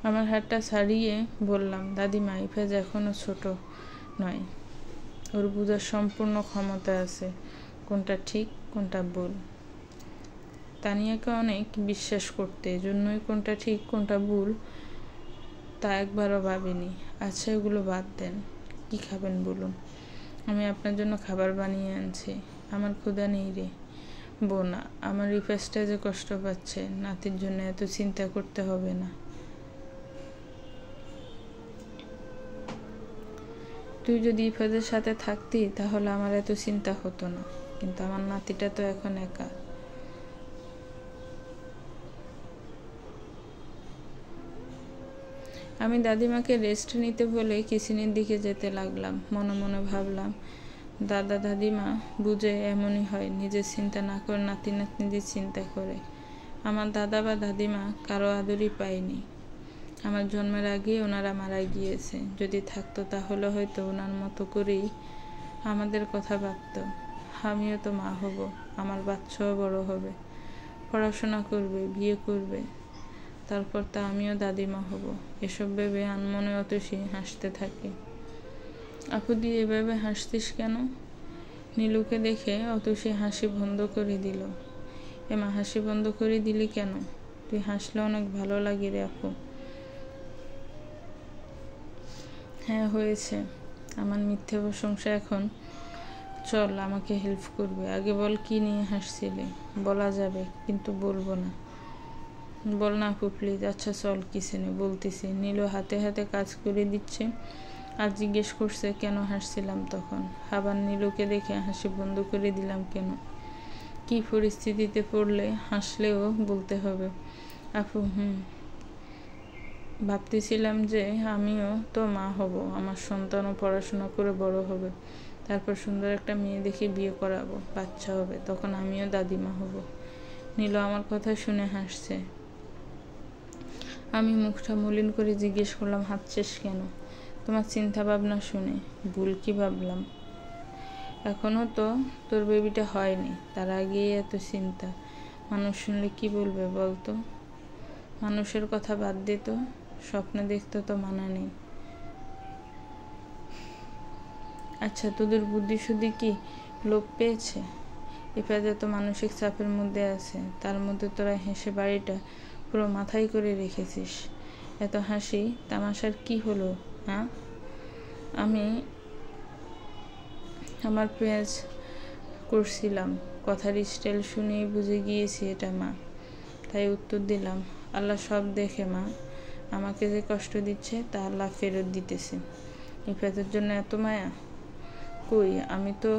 আমার হাতটা ছাড়িয়ে বললাম, দাদিমা, ইফেজ এখনো ছোট নয়, ওর বুঝার সম্পূর্ণ ক্ষমতা আছে কোনটা ঠিক কোনটা ভুল। তানিয়াকে অনেক বিশ্বাস করতে, এজন্যই কোনটা ঠিক কোনটা ভুল তা একবারও ভাবিনি। আচ্ছা, এগুলো বাদ দেন, কি খাবেন বলুন? আমি আপনার জন্য খাবার বানিয়ে আনছি। আমার ক্ষুধা নেই রে। বোনা, আমার রিফাসটা যে কষ্ট পাচ্ছে, নাতির জন্য এত চিন্তা করতে হবে না। তুই যদি ইফাজের সাথে থাকতি তাহলে আমার এত চিন্তা হতো না, কিন্তু আমার নাতিটা তো এখন একা। আমি দাদিমাকে রেস্ট নিতে বলে কিচেনের দিকে যেতে লাগলাম। মনে মনে ভাবলাম, দাদা দাদিমা বুঝে এমনই হয়, নিজের চিন্তা না করে নাতি নাতনিদের চিন্তা করে। আমার দাদা বা দাদিমা কারো আদরই পায়নি। আমার জন্মের আগেই ওনারা মারা গিয়েছে। যদি থাকতো তাহলে হয়তো ওনার মতো করেই আমাদের কথা ভাবতো। আমিও তো মা হব, আমার বাচ্চাও বড় হবে, পড়াশোনা করবে, বিয়ে করবে, তারপর তা আমিও দাদিমা হব। এসব ভেবে আনমনে অতসী হাসতে থাকে। আপু দি এভাবে হাসতিস কেন? নীলুকে দেখে অতসী হাসি বন্ধ করে দিল। এমা হাসি বন্ধ করে দিলি কেন? তুই হাসলে অনেক ভালো লাগে রে আপু। হ্যাঁ হয়েছে, আমার মিথ্যে প্রশংসা এখন চল আমাকে হেল্প করবে। আগে বল কি নিয়ে হাসছিলে? বলা যাবে কিন্তু বলবো না। বল না আপু প্লিজ। আচ্ছা চল কিসেনে বলতেছি। নীলু হাতে হাতে কাজ করে দিচ্ছে আর জিজ্ঞেস করছে কেন হাসছিলাম তখন। আবার নীলুকে দেখে হাসি বন্ধ করে দিলাম কেন? কি পরিস্থিতিতে পড়লে হাসলেও বলতে হবে। আপু ভাবতেছিলাম যে আমিও তো মা হব, আমার সন্তানও পড়াশোনা করে বড় হবে, তারপর সুন্দর একটা মেয়ে দেখে বিয়ে করাবো, বাচ্চা হবে, তখন আমিও দাদিমা হব। নীলু আমার কথা শুনে হাসছে। আমি মুখটা মলিন করে জিজ্ঞেস করলাম হাসছিস কেন? তোমার চিন্তা ভাবনা শুনে। ভুল কি ভাবলাম? এখনো তো তোর বেবিটা হয়নি, তার আগেই এত চিন্তা। মানুষ শুনলে কি বলবে বলতো? মানুষের কথা বাদ দিত, স্বপ্নে দেখতে তো মানা নেই। আচ্ছা তোদের বুদ্ধি শুদ্ধি কি লোপ পেয়েছে? এপারে তো মানসিক চাপের মধ্যে আছে, তার মধ্যে তোরা হেসে বাড়িটা পুরো মাথায় করে রেখেছিস। এত হাসি তামাশার কি হলো? হ্যাঁ, আমি আমার পেঁয়াজ করছিলাম, কথার স্টাইল শুনেই বুঝে গিয়েছি এটা মা, তাই উত্তর দিলাম আল্লাহ সব দেখে মা, আমাকে যে কষ্ট দিচ্ছে তা আল্লাহ ফেরত দিতেছে। ইফাতের জন্য এত মায়া? কই, আমি তো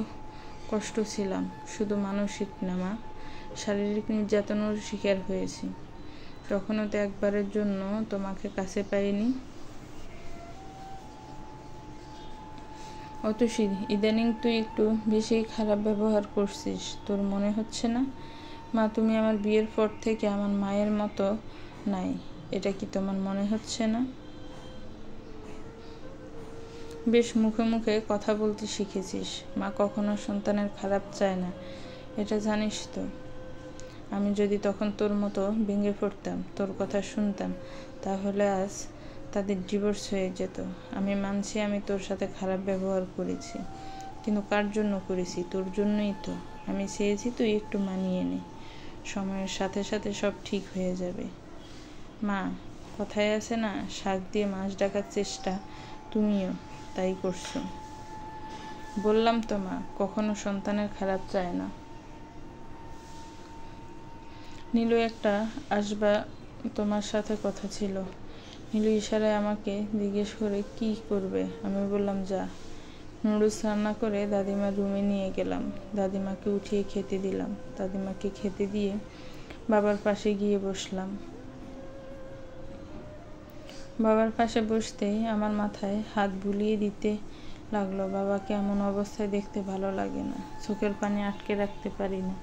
কষ্ট ছিলাম, শুধু মানসিক না মা, শারীরিক নির্যাতনের শিকার হয়েছি। তখনও তো একবারের জন্য তোমাকে কাছে পাইনি। অতসী ইদানিং তুই একটু বেশি খারাপ ব্যবহার করছিস, তোর মনে হচ্ছে না? মা তুমি আমার বিয়ের পর থেকে আমার মায়ের মতো নাই, এটা কি তোমার মনে হচ্ছে না? বেশ মুখে মুখে কথা বলতে শিখেছিস। মা কখনো সন্তানের খারাপ চায় না, এটা জানিস তো। আমি যদি তখন তোর মতো ভেঙে পড়তাম, তোর কথা শুনতাম, তাহলে আজ তাদের ডিভোর্স হয়ে যেত। আমি মানছি আমি তোর সাথে খারাপ ব্যবহার করেছি, কিন্তু কার জন্য করেছি? তোর জন্যই তো। আমি চেয়েছি তুই একটু মানিয়ে নে, সময়ের সাথে সাথে সব ঠিক হয়ে যাবে। মা, কথায় আছে না, শাক দিয়ে মাছ ডাকার চেষ্টা তুমিও তাই করছো। বললাম তো মা, কখনো সন্তানের খারাপ চায় না। নীলু একটা আসবা, তোমার সাথে কথা ছিল। নীলু ইশারায় আমাকে জিজ্ঞেস করে কি করবে। আমি বললাম যা। নুডলস রান্না করে দাদিমার রুমে নিয়ে গেলাম। দাদিমাকে উঠিয়ে খেতে দিলাম। দাদিমাকে খেতে দিয়ে বাবার পাশে গিয়ে বসলাম। বাবার পাশে বসতেই আমার মাথায় হাত বুলিয়ে দিতে লাগলো। বাবাকে এমন অবস্থায় দেখতে ভালো লাগে না, চোখের পানি আটকে রাখতে পারি না,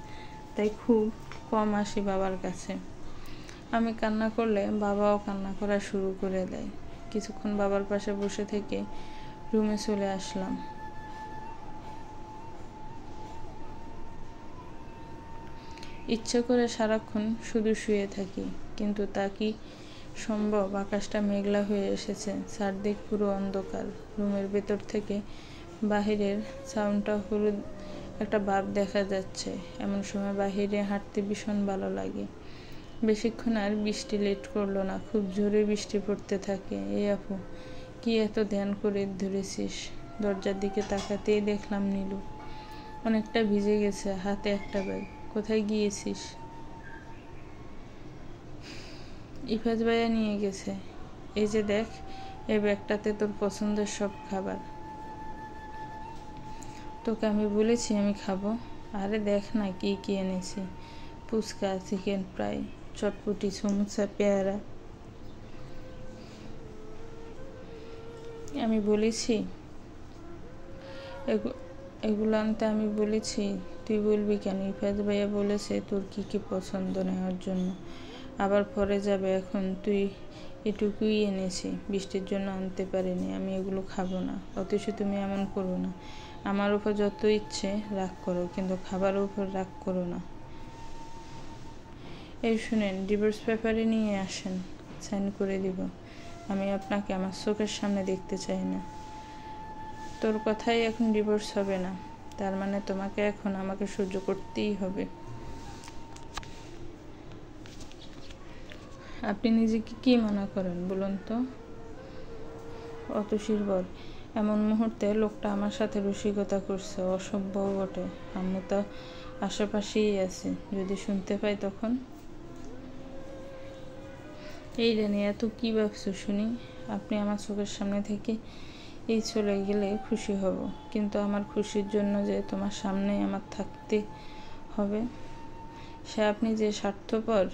তাই খুব কম আসি বাবার কাছে। আমি কান্না করলে বাবাও কান্না করা শুরু করে দেয়। কিছুক্ষণ বাবার পাশে বসে থেকে রুমে চলে আসলাম। ইচ্ছে করে সারাক্ষণ শুধু শুয়ে থাকি, কিন্তু তা কি সম্ভব? আকাশটা মেঘলা হয়ে এসেছে, চারদিক পুরো অন্ধকার। রুমের ভেতর থেকে বাহিরের সাউন্ডটা হলুদ একটা ভাব দেখা যাচ্ছে। এমন সময় বাহিরে হাঁটতে ভীষণ ভালো লাগে। বেশিক্ষণ আর বৃষ্টি লেট করলো না, খুব জোরে বৃষ্টি পড়তে থাকে। এই আপু, কি এত ধ্যান করে ধরেছিস? দরজার দিকে তাকাতেই দেখলাম নীলু অনেকটা ভিজে গেছে, হাতে একটা ব্যাগ। কোথায় গিয়েছিস? ইফাজ ভাইয়া নিয়ে গেছে। এই যে দেখ, এই ব্যাগটাতে তোর পছন্দের সব খাবার। তোকে আমি বলেছি আমি খাবো? আরে দেখ না কি কি এনেছি, ফুচকা, চিকেন ফ্রাই, চটপটি, সমুচা, পেয়ারা। আমি বলেছি এগুলো আনতে? আমি বলেছি? তুই বলবি কেন? ইফাজ ভাইয়া বলেছে তোর কি কি পছন্দ নেওয়ার জন্য, আবার পরে যাবে। এখন তুই এটুকুই এনেছি, বৃষ্টির জন্য আনতে পারিনি। আমি এগুলো খাবো না। অথচ তুমি এমন করো না, আমার উপর যত ইচ্ছে রাগ করো, কিন্তু খাবারের উপর রাগ করো না। এই শুনেন, ডিভোর্স পেপারে নিয়ে আসেন, সাইন করে দিব। আমি আপনাকে আমার চোখের সামনে দেখতে চাই না। তোর কথাই এখন ডিভোর্স হবে না, তার মানে তোমাকে এখন আমাকে সহ্য করতেই হবে। আপনি নিজেকে কি মনে করেন বলুন তো? অতসীর বর, এমন মুহূর্তে লোকটা আমার সাথে রসিকতা করছে, অসভ্যও বটে। আম্মু তো আশেপাশেই আছে, যদি শুনতে পাই তখন। এই রানী, এত কি ভাবছো শুনি? আপনি আমার চোখের সামনে থেকে এই চলে গেলে খুশি হব, কিন্তু আমার খুশির জন্য যে তোমার সামনে আমার থাকতে হবে, সে আপনি যে স্বার্থপর,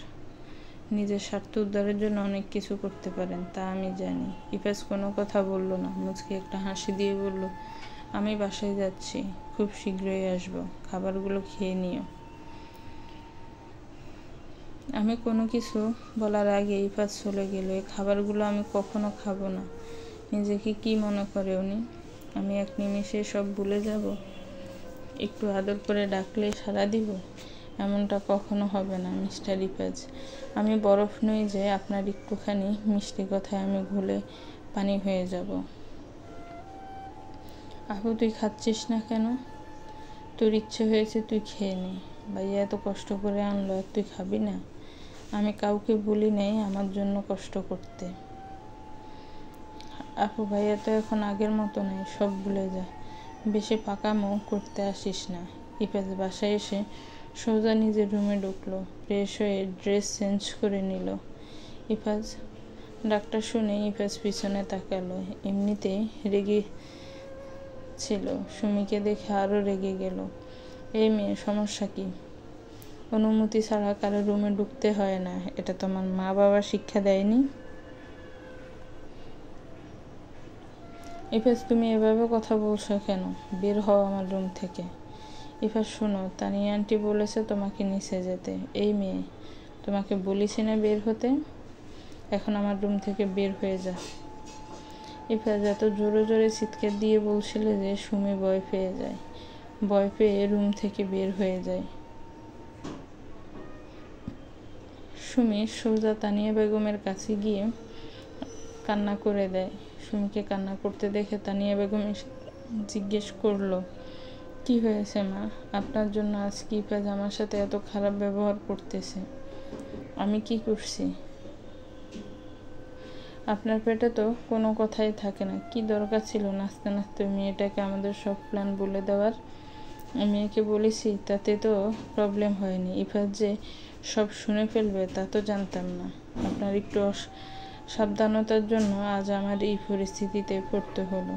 নিজের স্বার্থ উদ্ধারের জন্য অনেক কিছু করতে পারেন, তা আমি জানি। ইফাজ কোনো কথা বলল না, মুচকি একটা হাসি দিয়ে বলল, আমি বাসায় যাচ্ছি, খুব শীঘ্রই আসবো, খাবারগুলো খেয়ে নিও। আমি কোনো কিছু বলার আগে ইফাজ চলে গেল। এই খাবারগুলো আমি কখনো খাবো না। নিজেকে কি মনে করে উনি? আমি এক নিমেষে সব ভুলে যাব? একটু আদর করে ডাকলে সাড়া দিব? এমনটা কখনো হবে না মিস্টার ইফাজ। আমি বরফ নই যে আপনার একটুখানি মিষ্টি কথায় আমি ঘুলে পানি হয়ে যাব। আপু, তুই খাচ্ছিস না কেন? তোর ইচ্ছে হয়েছে, তুই খেয়ে নে। ভাইয়া এত কষ্ট করে আনলো, আর তুই খাবি না? আমি কাউকে বলি নাই আমার জন্য কষ্ট করতে। আপু, ভাইয়া তো এখন আগের মতো নেই, সব ভুলে যা। বেশি পাকামো করতে আসিস না। ইফাজ বাসায় এসে সোজা নিজের রুমে ঢুকলো, ফ্রেশ হয়ে ড্রেস চেঞ্জ করে নিল। ইফাজ ডাক্তার শুনে ইফাজ পিছনে তাকালো। এমনিতে রেগে ছিল, সুমিকে দেখে আরো রেগে গেল। এই মেয়ে, সমস্যা কি? অনুমতি ছাড়া কারো রুমে ঢুকতে হয় না, এটা তোমার মা বাবা শিক্ষা দেয়নি? ইফাজ, তুমি এভাবে কথা বলছো কেন? বের হও আমার রুম থেকে। ইফাজ, শোনো, তানিয়া আন্টি বলেছে তোমাকে নিচে যেতে। এই মেয়ে, তোমাকে বলেছি না বের হতে? এখন আমার রুম থেকে বের হয়ে যা। ইফাজ এত জোরে জোরে চিৎকার দিয়ে বলছিল যে সুমি ভয় পেয়ে যায়। ভয় পেয়ে রুম থেকে বের হয়ে যায়। সুমি সোজা তানিয়া বেগমের কাছে গিয়ে কান্না করে দেয়। সুমিকে কান্না করতে দেখে তানিয়া বেগম জিজ্ঞেস করলো, কি হয়েছে মা? আপনার জন্য আজকে ইফাজ আমার সাথে এত খারাপ ব্যবহার করতেছে। আমি কি করছি? আপনার পেটে তো কোনো কথাই থাকে না। কি দরকার ছিল নাচতে নাচতে মেয়েটাকে আমাদের সব প্ল্যান বলে দেওয়ার? মেয়েকে বলেছি, তাতে তো প্রবলেম হয়নি। ইফাজ যে সব শুনে ফেলবে তা তো জানতাম না। আপনার একটু সাবধানতার জন্য আজ আমার এই পরিস্থিতিতে পড়তে হলো।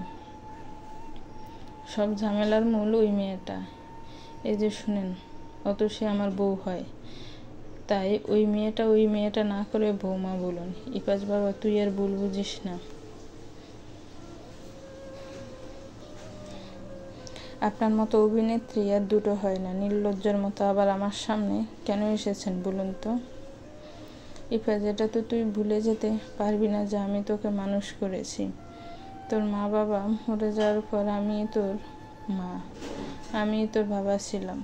সব ঝামেলার মূল ওই মেয়েটা। এই যে শুনেন, অত সে আমার বউ হয়, তাই ওই মেয়েটা না করে বৌমা বলুন। ইফাজ বাবা, তুই আর ভুল বুঝিস না। আপনার মতো অভিনেত্রী আর দুটো হয় না। নির্লজ্জার মতো আবার আমার সামনে কেন এসেছেন বলুন তো? ইফাজ, এটা তো তুই ভুলে যেতে পারবি না যে আমি তোকে মানুষ করেছি। তোর মা বাবা মরে যাওয়ার পর আমি তোর মা, আমি তোর বাবা ছিলাম।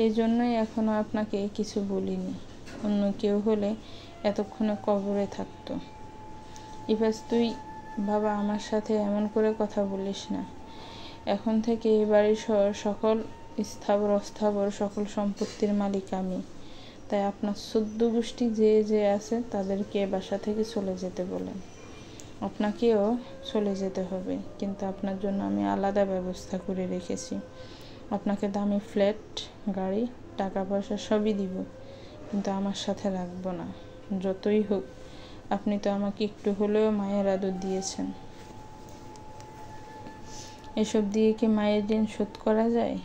এই জন্যই এখনো আপনাকে কিছু বলিনি। অন্য কেউ হলে এতক্ষণে কবরে থাকতো। ইফাজ, তুই বাবা আমার সাথে এমন করে কথা বলিস না। এখন থেকে এই বাড়ির সকল স্থাবর অস্থাবর সকল সম্পত্তির মালিক আমি। তাই আপনার 14 গোষ্ঠী যে আছে তাদেরকে বাসা থেকে চলে যেতে বলেন। আপনাকেও চলে যেতে হবে, কিন্তু আপনার জন্য আমি আলাদা ব্যবস্থা করে রেখেছি। আপনাকে দামি ফ্ল্যাট, গাড়ি, টাকা পয়সা সবই দিব, কিন্তু আমার সাথে রাখবো না। যতই হোক, আপনি তো আমাকে একটু হলেও মায়ের আদর দিয়েছেন। এসব দিয়ে কি মায়ের ঋণ শোধ করা যায়?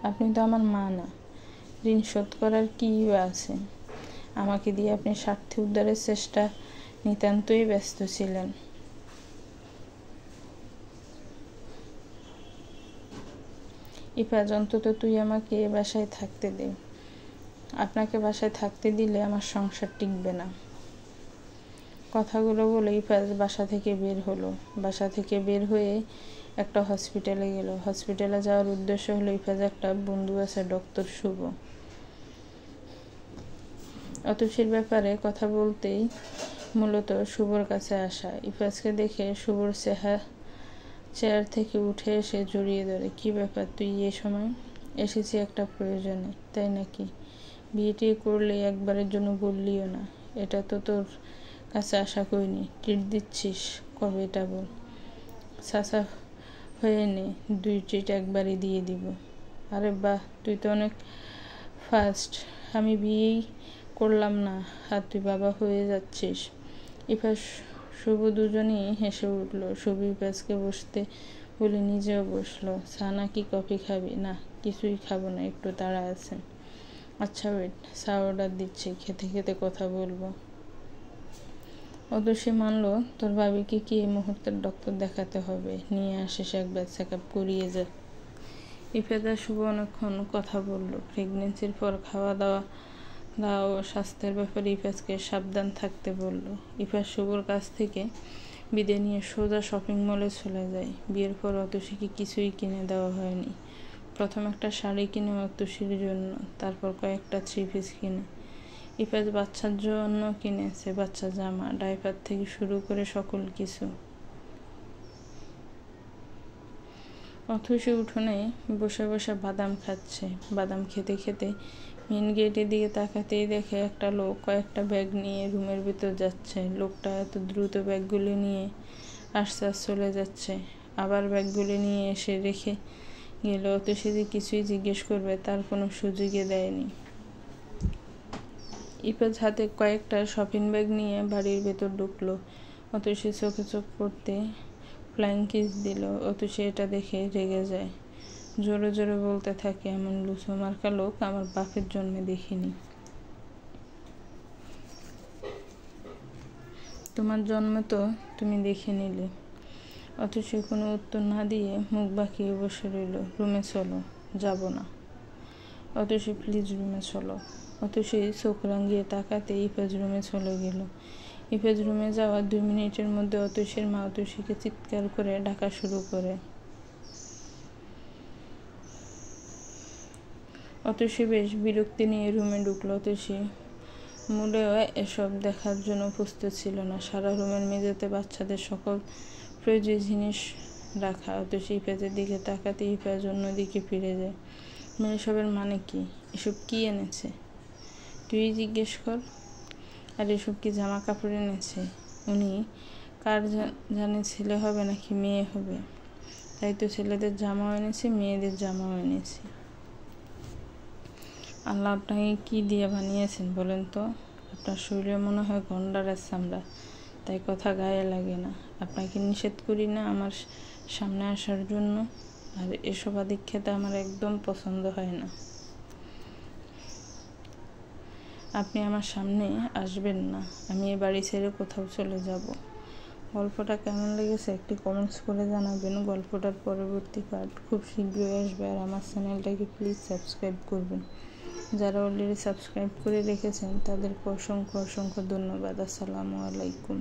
আপনি তো আমার মা না। ঋণ শোধ করার কী আছে? আমাকে দিয়ে আপনি স্বার্থ উদ্ধারের চেষ্টা নিতান্তই ব্যস্ত ছিলেন। ইফাজ, অন্তত তুই আমাকে বাসায় থাকতে দে। আপনাকে বাসায় থাকতে দিলে আমার সংসার টিকবে না। কথাগুলো বলে ইফাজ বাসা থেকে বের হলো। বাসা থেকে বের হয়ে একটা হসপিটালে গেল। হসপিটালে যাওয়ার উদ্দেশ্য হলো ইফাজ একটা বন্ধু আছে ডক্টর শুভ। অতসীর ব্যাপারে কথা বলতেই মূলত শুভর কাছে আসা। ইফাজকে দেখে শুভর চেয়ার থেকে উঠে এসে জড়িয়ে ধরে। কি ব্যাপার, তুই এ সময়? এসেছি একটা প্রয়োজনে। তাই নাকি? বিয়েটি করলে একবারের জন্য বললিও না। এটা তো তোর কাছে আশা করিনি। ট্রিট দিচ্ছিস? কবে এটা বল। চাচা হয়ে নে, 2 ট্রিট একবারই দিয়ে দিব। আরে বাহ, তুই তো অনেক ফাস্ট। আমি বিয়েই করলাম না আর তুই বাবা হয়ে যাচ্ছিস। ইফাজ শুভ দুজনেই হেসে উঠল। শুভ ইফাজকে বসতে বলে নিজেও বসলো। চা নাকি কফি খাবি? না, কিছুই খাবো না, একটু তাড়া আছে। আচ্ছা ওয়েট, চা অর্ডার দিচ্ছি, খেতে খেতে কথা বলবো। অতসী মানলো, তোর ভাবিকে কি এই মুহূর্তের ডক্টর দেখাতে হবে? নিয়ে আসিস, একবার চেক আপ করিয়ে যা। ইফাজ আর শুভ অনেকক্ষণ কথা বললো। প্রেগনেন্সির পর খাওয়া দাওয়া ও স্বাস্থ্যের ব্যাপারে ইফাজকে সাবধান থাকতে বলল। ইফাজ শুভর কাছ থেকে বিদায় নিয়ে সোজা শপিং মলে চলে যায়। বিয়ের পর অতসীকে কিছুই কিনে দেওয়া হয়নি। প্রথম একটা শাড়ি কিনে অতসীর জন্য, তারপর কয়েকটা 3 পিস কিনে। ইফাজ বাচ্চার জন্য কিনেছে বাচ্চা জামা, ডাইপার থেকে শুরু করে সকল কিছু। অতসী উঠোনে বসে বসে বাদাম খাচ্ছে। বাদাম খেতে খেতে মেন গেটের দিকে তাকাতেই দেখে একটা লোক কয়েকটা ব্যাগ নিয়ে রুমের ভিতর যাচ্ছে। লোকটা এত দ্রুত ব্যাগগুলি নিয়ে আস্তে আস্তে চলে যাচ্ছে, আবার ব্যাগগুলি নিয়ে এসে রেখে গেল। অতসী যে কিছুই জিজ্ঞেস করবে তার কোনো সুযোগই দেয়নি। ইফাজ হাতে কয়েকটা শপিং ব্যাগ নিয়ে বাড়ির ভেতর ঢুকলো। অতসী চোখে চোখ পড়তে ফ্লাইং কিস দিল। অতসী এটা দেখে রেগে যায়। জোরে জোরে বলতে থাকে, এমন লুচো মার্কা লোক আমার বাপের জন্মে দেখিনি। তোমার জন্ম তো তুমি দেখে নিলে। অতসী কোনো উত্তর না দিয়ে মুখ বাঁকিয়ে বসে রইল। রুমে চলো। যাব না। অতসী প্লিজ রুমে চলো। অতসী চোখ রাঙিয়ে তাকাতে ইফাজ রুমে চলে গেল। ইফাজ রুমে যাওয়ার 2 মিনিটের মধ্যে অতসীর মা অতসীকে চিৎকার করে ডাকা শুরু করে। অতসী বেশ বিরক্তি নিয়ে রুমে ঢুকলো। অতসী মূলেও এসব দেখার জন্য প্রস্তুত ছিল না। সারা রুমের মেঝেতে বাচ্চাদের সকল প্রয়োজনীয় জিনিস রাখা। অতসী ইফাজের দিকে তাকাতে ইফাজ অন্যদিকে ফিরে যায়। এসবের মানে কি? এসব কি এনেছে? তুই জিজ্ঞেস কর। আর এসব কি জামা কাপড় এনেছে? উনি কার জানে ছেলে হবে নাকি মেয়ে হবে? তাই তো ছেলেদের জামাও এনেছে, মেয়েদের জামাও এনেছে। আল্লাহ আপনাকে কি দিয়ে বানিয়েছেন বলেন তো? আপনার শরীরে মনে হয় গন্ডারের চামড়া, তাই কথা গায়ে লাগে না। আপনাকে নিষেধ করি না আমার সামনে আসার জন্য, আর এসব আদিক্ষেতা আমার একদম পছন্দ হয় না। আপনি আমার সামনে আসবেন না, আমি এই বাড়ি ছেড়ে কোথাও চলে যাব। গল্পটা কেমন লেগেছে একটি কমেন্টস করে জানাবেন। গল্পটার পরবর্তী পার্ট খুব শীঘ্রই আসবে। আর আমার চ্যানেলটাকে প্লিজ সাবস্ক্রাইব করবেন। যারা অলরেডি সাবস্ক্রাইব করে রেখেছেন তাদেরকে অসংখ্য অসংখ্য ধন্যবাদ। আসসালামু আলাইকুম।